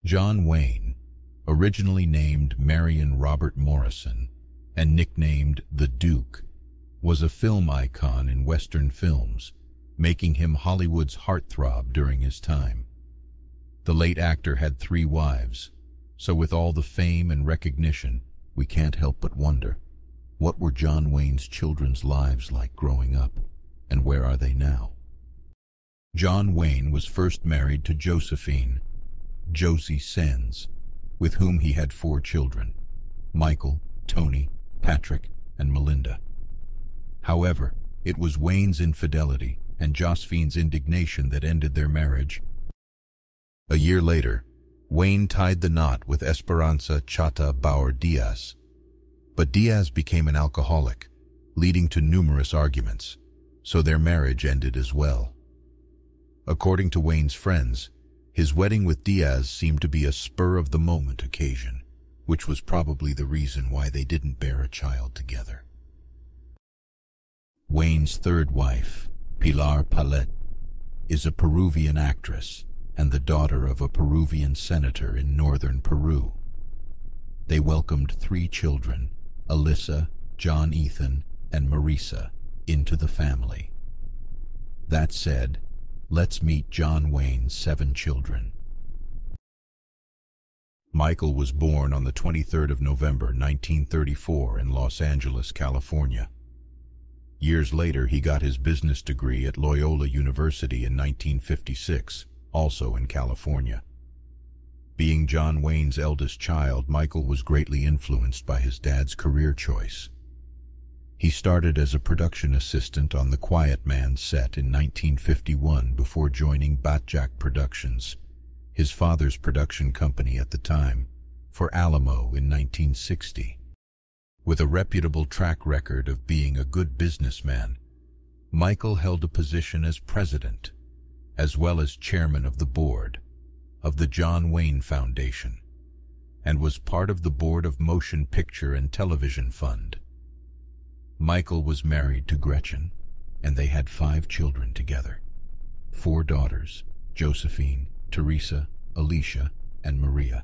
John Wayne, originally named Marion Robert Morrison and nicknamed the Duke, was a film icon in Western films, making him Hollywood's heartthrob during his time. The late actor had 3 wives, so with all the fame and recognition, we can't help but wonder, what were John Wayne's children's lives like growing up, and where are they now? John Wayne was first married to Josephine, Josie Sands, with whom he had 4 children, Michael, Tony, Patrick, and Melinda. However, it was Wayne's infidelity and Josephine's indignation that ended their marriage. A year later, Wayne tied the knot with Esperanza Chata Bauer Diaz, but Diaz became an alcoholic, leading to numerous arguments, so their marriage ended as well. According to Wayne's friends, his wedding with Diaz seemed to be a spur-of-the-moment occasion, which was probably the reason why they didn't bear a child together. Wayne's 3rd wife, Pilar Palet, is a Peruvian actress and the daughter of a Peruvian senator in northern Peru. They welcomed 3 children, Alyssa, John Ethan, and Marisa, into the family. That said, let's meet John Wayne's 7 children. Michael was born on the 23rd of November, 1934 in Los Angeles, California. Years later, he got his business degree at Loyola University in 1956, also in California. Being John Wayne's eldest child, Michael was greatly influenced by his dad's career choice. He started as a production assistant on The Quiet Man set in 1951 before joining Batjack Productions, his father's production company at the time, for Alamo in 1960. With a reputable track record of being a good businessman, Michael held a position as president, as well as chairman of the board of the John Wayne Foundation, and was part of the board of Motion Picture and Television Fund. Michael was married to Gretchen, and they had 5 children together, 4 daughters, Josephine, Teresa, Alicia, and Maria,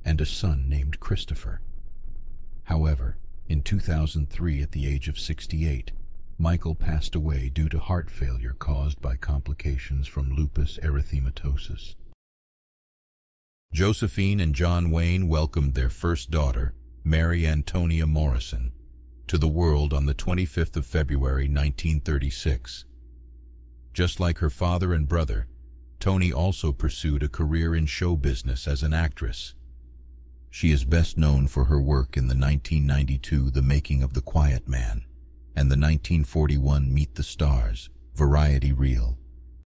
and a son named Christopher. However, in 2003, at the age of 68, Michael passed away due to heart failure caused by complications from lupus erythematosus. Josephine and John Wayne welcomed their first daughter, Mary Antonia Morrison, to the world on the 25th of February, 1936. Just like her father and brother, Toni also pursued a career in show business as an actress. She is best known for her work in the 1992 The Making of the Quiet Man and the 1941 Meet the Stars variety reel.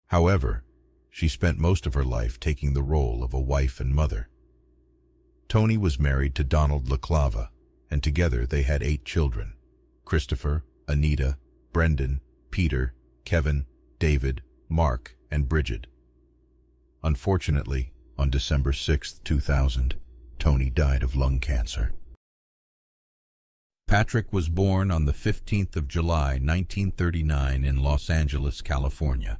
However, she spent most of her life taking the role of a wife and mother. Toni was married to Donald LaClava, and together they had 8 children: Christopher, Anita, Brendan, Peter, Kevin, David, Mark, and Bridget. Unfortunately, on December 6, 2000, Toni died of lung cancer. Patrick was born on the 15th of July, 1939 in Los Angeles, California.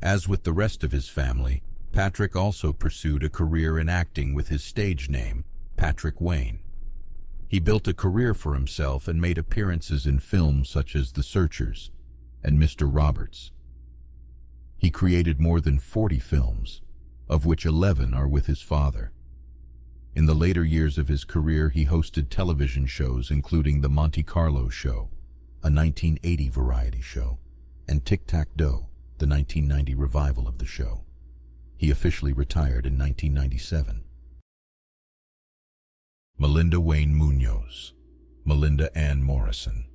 As with the rest of his family, Patrick also pursued a career in acting with his stage name, Patrick Wayne. He built a career for himself and made appearances in films such as The Searchers and Mr. Roberts. He created more than 40 films, of which 11 are with his father. In the later years of his career, he hosted television shows including The Monte Carlo Show, a 1980 variety show, and Tic-Tac-Dough, the 1990 revival of the show. He officially retired in 1997. Melinda Wayne Munoz, Melinda Ann Morrison.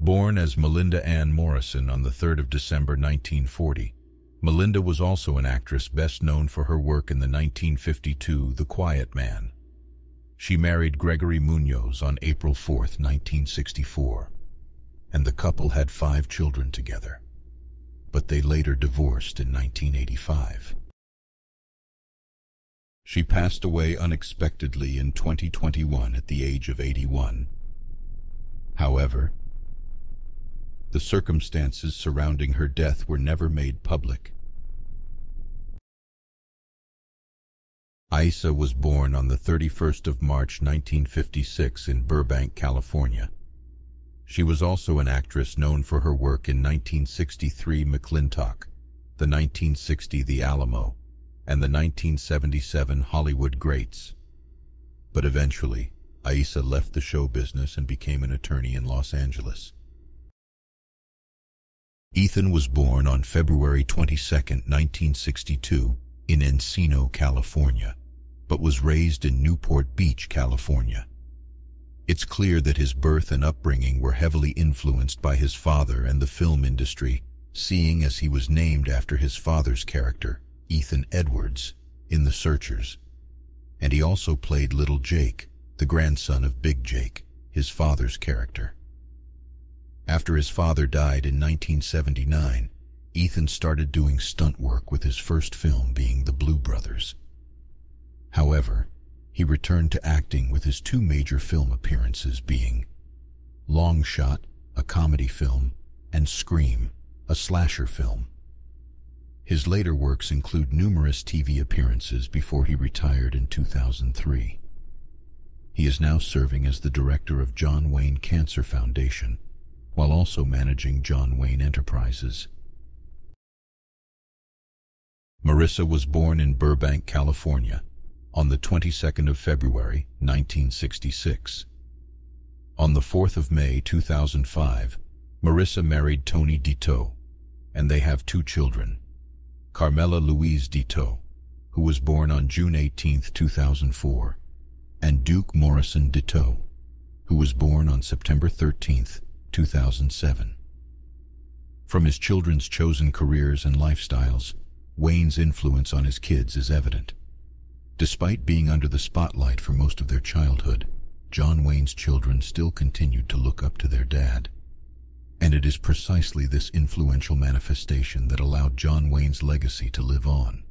Born as Melinda Ann Morrison on the 3rd of December 1940, Melinda was also an actress best known for her work in the 1952 The Quiet Man. She married Gregory Munoz on April 4, 1964, and the couple had 5 children together, but they later divorced in 1985. She passed away unexpectedly in 2021 at the age of 81. However, the circumstances surrounding her death were never made public. Aissa was born on the 31st of March 1956 in Burbank, California. She was also an actress known for her work in 1963 McLintock, the 1960 The Alamo, and the 1977 Hollywood Greats. But eventually, Aissa left the show business and became an attorney in Los Angeles. Ethan was born on February 22, 1962, in Encino, California, but was raised in Newport Beach, California. It's clear that his birth and upbringing were heavily influenced by his father and the film industry, seeing as he was named after his father's character, Ethan Edwards, in The Searchers. And he also played Little Jake, the grandson of Big Jake, his father's character. After his father died in 1979, Ethan started doing stunt work, with his first film being The Blue Brothers. However, he returned to acting with his two major film appearances being Long Shot, a comedy film, and Scream, a slasher film. His later works include numerous TV appearances before he retired in 2003. He is now serving as the director of John Wayne Cancer Foundation, while also managing John Wayne Enterprises. Marissa was born in Burbank, California, on the 22nd of February, 1966. On the 4th of May, 2005, Marissa married Tony Ditto, and they have two children, Carmela Louise Ditto, who was born on June 18, 2004, and Duke Morrison Ditto, who was born on September 13, 2007. From his children's chosen careers and lifestyles, Wayne's influence on his kids is evident. Despite being under the spotlight for most of their childhood, John Wayne's children still continued to look up to their dad. And it is precisely this influential manifestation that allowed John Wayne's legacy to live on.